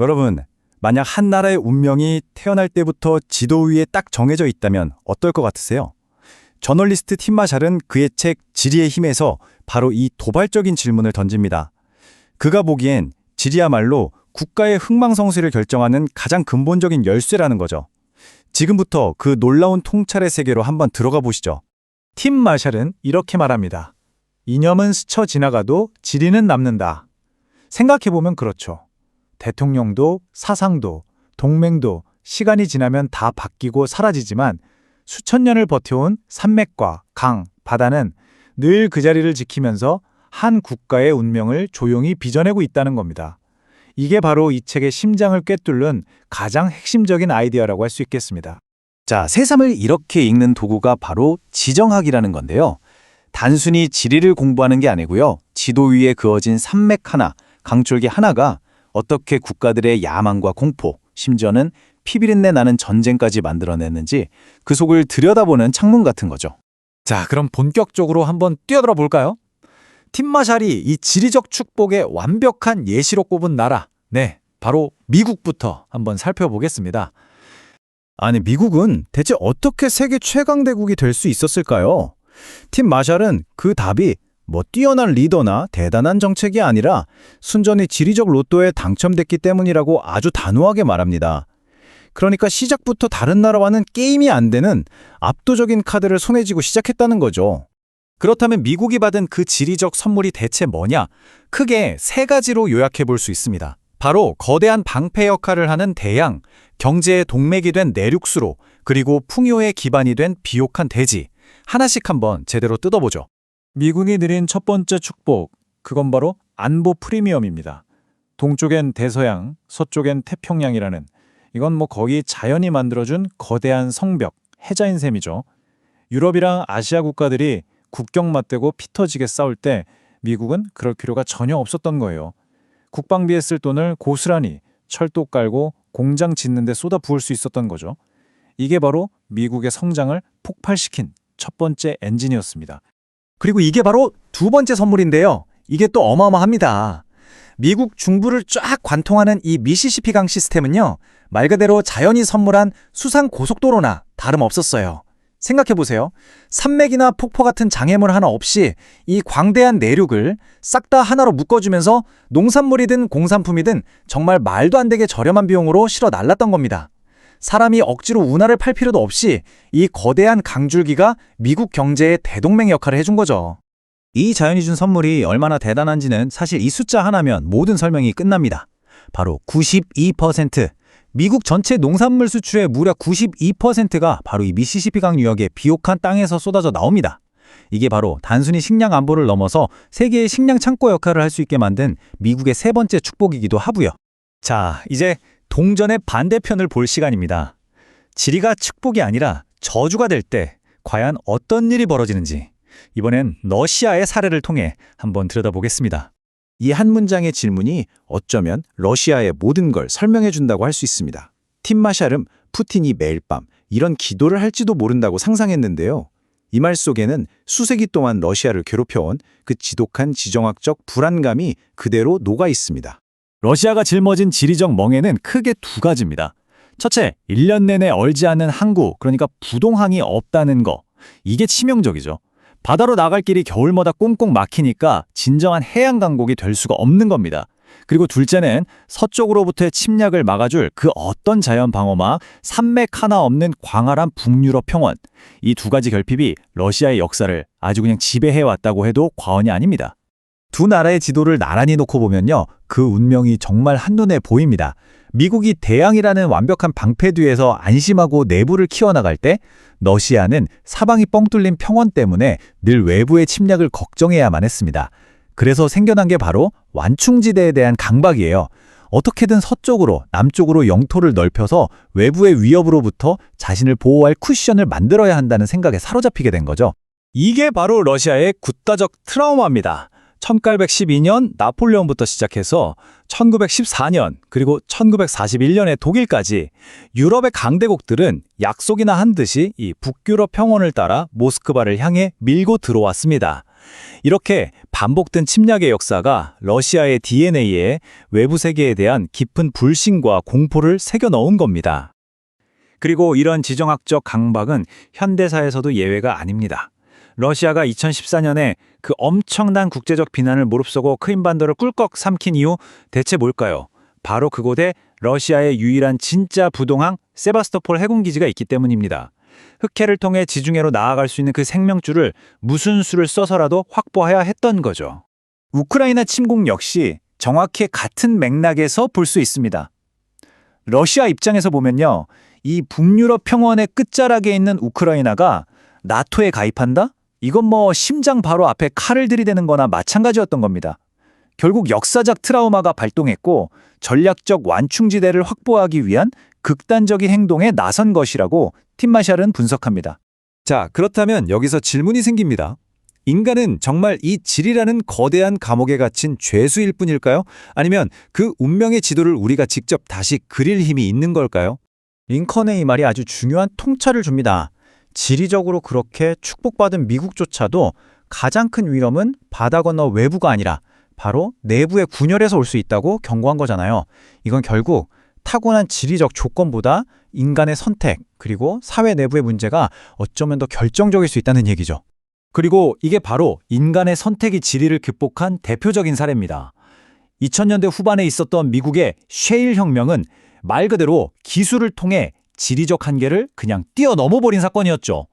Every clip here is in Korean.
여러분, 만약 한 나라의 운명이 태어날 때부터 지도 위에 딱 정해져 있다면 어떨 것 같으세요? 저널리스트 팀 마샬은 그의 책 지리의 힘에서 바로 이 도발적인 질문을 던집니다. 그가 보기엔 지리야말로 국가의 흥망성쇠를 결정하는 가장 근본적인 열쇠라는 거죠. 지금부터 그 놀라운 통찰의 세계로 한번 들어가 보시죠. 팀 마샬은 이렇게 말합니다. 이념은 스쳐 지나가도 지리는 남는다. 생각해보면 그렇죠. 대통령도 사상도 동맹도 시간이 지나면 다 바뀌고 사라지지만 수천 년을 버텨온 산맥과 강, 바다는 늘 그 자리를 지키면서 한 국가의 운명을 조용히 빚어내고 있다는 겁니다. 이게 바로 이 책의 심장을 꿰뚫는 가장 핵심적인 아이디어라고 할 수 있겠습니다. 자, 새삼을 이렇게 읽는 도구가 바로 지정학이라는 건데요. 단순히 지리를 공부하는 게 아니고요. 지도 위에 그어진 산맥 하나, 강줄기 하나가 어떻게 국가들의 야망과 공포, 심지어는 피비린내 나는 전쟁까지 만들어냈는지 그 속을 들여다보는 창문 같은 거죠. 자, 그럼 본격적으로 한번 뛰어들어 볼까요? 팀 마샬이 이 지리적 축복의 완벽한 예시로 꼽은 나라, 네, 바로 미국부터 한번 살펴보겠습니다. 아니, 미국은 대체 어떻게 세계 최강대국이 될 수 있었을까요? 팀 마샬은 그 답이 뛰어난 리더나 대단한 정책이 아니라 순전히 지리적 로또에 당첨됐기 때문이라고 아주 단호하게 말합니다. 그러니까 시작부터 다른 나라와는 게임이 안 되는 압도적인 카드를 손에 쥐고 시작했다는 거죠. 그렇다면 미국이 받은 그 지리적 선물이 대체 뭐냐? 크게 세 가지로 요약해 볼 수 있습니다. 바로 거대한 방패 역할을 하는 대양, 경제의 동맥이 된 내륙수로, 그리고 풍요의 기반이 된 비옥한 대지. 하나씩 한번 제대로 뜯어보죠. 미국이 누린 첫 번째 축복, 그건 바로 안보 프리미엄입니다. 동쪽엔 대서양, 서쪽엔 태평양이라는, 이건 거기 자연이 만들어준 거대한 성벽, 해자인 셈이죠. 유럽이랑 아시아 국가들이 국경 맞대고 피 터지게 싸울 때 미국은 그럴 필요가 전혀 없었던 거예요. 국방비에 쓸 돈을 고스란히 철도 깔고 공장 짓는 데 쏟아 부을 수 있었던 거죠. 이게 바로 미국의 성장을 폭발시킨 첫 번째 엔진이었습니다. 그리고 이게 바로 두 번째 선물인데요. 이게 또 어마어마합니다. 미국 중부를 쫙 관통하는 이 미시시피 강 시스템은요, 말 그대로 자연이 선물한 수상 고속도로나 다름없었어요. 생각해보세요. 산맥이나 폭포 같은 장애물 하나 없이 이 광대한 내륙을 싹 다 하나로 묶어주면서 농산물이든 공산품이든 정말 말도 안 되게 저렴한 비용으로 실어 날랐던 겁니다. 사람이 억지로 운하를 팔 필요도 없이 이 거대한 강줄기가 미국 경제의 대동맹 역할을 해준 거죠. 이 자연이 준 선물이 얼마나 대단한지는 사실 이 숫자 하나면 모든 설명이 끝납니다. 바로 92%. 미국 전체 농산물 수출의 무려 92%가 바로 이 미시시피강 유역의 비옥한 땅에서 쏟아져 나옵니다. 이게 바로 단순히 식량 안보를 넘어서 세계의 식량 창고 역할을 할 수 있게 만든 미국의 세 번째 축복이기도 하고요. 자, 이제 동전의 반대편을 볼 시간입니다. 지리가 축복이 아니라 저주가 될 때 과연 어떤 일이 벌어지는지 이번엔 러시아의 사례를 통해 한번 들여다보겠습니다. 이 한 문장의 질문이 어쩌면 러시아의 모든 걸 설명해 준다고 할 수 있습니다. 팀 마샬은 푸틴이 매일 밤 이런 기도를 할지도 모른다고 상상했는데요. 이 말 속에는 수세기 동안 러시아를 괴롭혀온 그 지독한 지정학적 불안감이 그대로 녹아 있습니다. 러시아가 짊어진 지리적 멍에는 크게 두 가지입니다. 첫째, 1년 내내 얼지 않는 항구, 그러니까 부동항이 없다는 거. 이게 치명적이죠. 바다로 나갈 길이 겨울마다 꽁꽁 막히니까 진정한 해양 강국이 될 수가 없는 겁니다. 그리고 둘째는 서쪽으로부터의 침략을 막아줄 그 어떤 자연 방어막, 산맥 하나 없는 광활한 북유럽 평원. 이 두 가지 결핍이 러시아의 역사를 아주 그냥 지배해왔다고 해도 과언이 아닙니다. 두 나라의 지도를 나란히 놓고 보면요, 그 운명이 정말 한눈에 보입니다. 미국이 대양이라는 완벽한 방패 뒤에서 안심하고 내부를 키워나갈 때, 러시아는 사방이 뻥 뚫린 평원 때문에 늘 외부의 침략을 걱정해야만 했습니다. 그래서 생겨난 게 바로 완충지대에 대한 강박이에요. 어떻게든 서쪽으로, 남쪽으로 영토를 넓혀서 외부의 위협으로부터 자신을 보호할 쿠션을 만들어야 한다는 생각에 사로잡히게 된 거죠. 이게 바로 러시아의 국가적 트라우마입니다. 1812년 나폴레옹부터 시작해서 1914년 그리고 1941년의 독일까지 유럽의 강대국들은 약속이나 한 듯이 이 북유럽 평원을 따라 모스크바를 향해 밀고 들어왔습니다. 이렇게 반복된 침략의 역사가 러시아의 DNA에 외부 세계에 대한 깊은 불신과 공포를 새겨 넣은 겁니다. 그리고 이런 지정학적 강박은 현대사에서도 예외가 아닙니다. 러시아가 2014년에 그 엄청난 국제적 비난을 무릅쓰고 크림반도를 꿀꺽 삼킨 이유 대체 뭘까요? 바로 그곳에 러시아의 유일한 진짜 부동항 세바스토폴 해군기지가 있기 때문입니다. 흑해를 통해 지중해로 나아갈 수 있는 그 생명줄을 무슨 수를 써서라도 확보해야 했던 거죠. 우크라이나 침공 역시 정확히 같은 맥락에서 볼 수 있습니다. 러시아 입장에서 보면요, 이 북유럽 평원의 끝자락에 있는 우크라이나가 나토에 가입한다? 이건 뭐 심장 바로 앞에 칼을 들이대는 거나 마찬가지였던 겁니다. 결국 역사적 트라우마가 발동했고 전략적 완충지대를 확보하기 위한 극단적인 행동에 나선 것이라고 팀 마샬은 분석합니다. 자, 그렇다면 여기서 질문이 생깁니다. 인간은 정말 이 질이라는 거대한 감옥에 갇힌 죄수일 뿐일까요? 아니면 그 운명의 지도를 우리가 직접 다시 그릴 힘이 있는 걸까요? 링컨의 이 말이 아주 중요한 통찰을 줍니다. 지리적으로 그렇게 축복받은 미국조차도 가장 큰 위험은 바다 건너 외부가 아니라 바로 내부의 분열에서 올 수 있다고 경고한 거잖아요. 이건 결국 타고난 지리적 조건보다 인간의 선택 그리고 사회 내부의 문제가 어쩌면 더 결정적일 수 있다는 얘기죠. 그리고 이게 바로 인간의 선택이 지리를 극복한 대표적인 사례입니다. 2000년대 후반에 있었던 미국의 셰일 혁명은 말 그대로 기술을 통해 지리적 한계를 그냥 뛰어넘어버린 사건이었죠.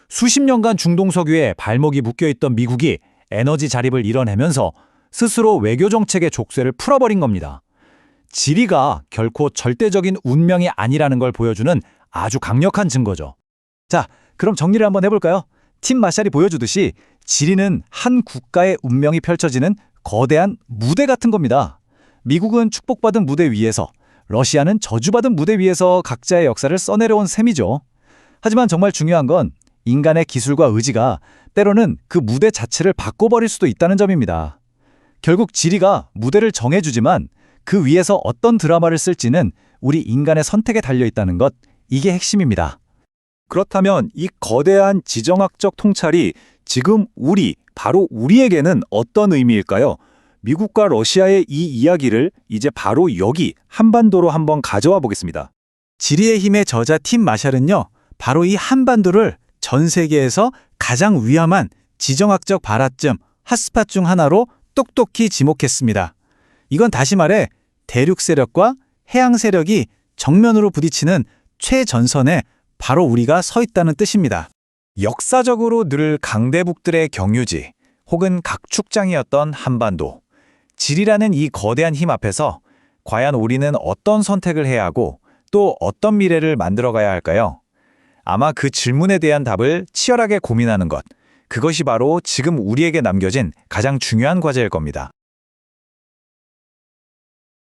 수십 년간 중동 석유에 발목이 묶여있던 미국이 에너지 자립을 이뤄내면서 스스로 외교 정책의 족쇄를 풀어버린 겁니다. 지리가 결코 절대적인 운명이 아니라는 걸 보여주는 아주 강력한 증거죠. 자, 그럼 정리를 한번 해볼까요? 팀 마샬이 보여주듯이 지리는 한 국가의 운명이 펼쳐지는 거대한 무대 같은 겁니다. 미국은 축복받은 무대 위에서, 러시아는 저주받은 무대 위에서 각자의 역사를 써내려온 셈이죠. 하지만 정말 중요한 건 인간의 기술과 의지가 때로는 그 무대 자체를 바꿔버릴 수도 있다는 점입니다. 결국 지리가 무대를 정해주지만 그 위에서 어떤 드라마를 쓸지는 우리 인간의 선택에 달려있다는 것, 이게 핵심입니다. 그렇다면 이 거대한 지정학적 통찰이 지금 바로 우리에게는 어떤 의미일까요? 미국과 러시아의 이 이야기를 이제 바로 여기 한반도로 한번 가져와 보겠습니다. 지리의 힘의 저자 팀 마샬은요, 바로 이 한반도를 전 세계에서 가장 위험한 지정학적 발화점 핫스팟 중 하나로 똑똑히 지목했습니다. 이건 다시 말해 대륙 세력과 해양 세력이 정면으로 부딪히는 최전선에 바로 우리가 서 있다는 뜻입니다. 역사적으로 늘 강대국들의 경유지 혹은 각축장이었던 한반도. 지리라는 이 거대한 힘 앞에서 과연 우리는 어떤 선택을 해야 하고 또 어떤 미래를 만들어가야 할까요? 아마 그 질문에 대한 답을 치열하게 고민하는 것, 그것이 바로 지금 우리에게 남겨진 가장 중요한 과제일 겁니다.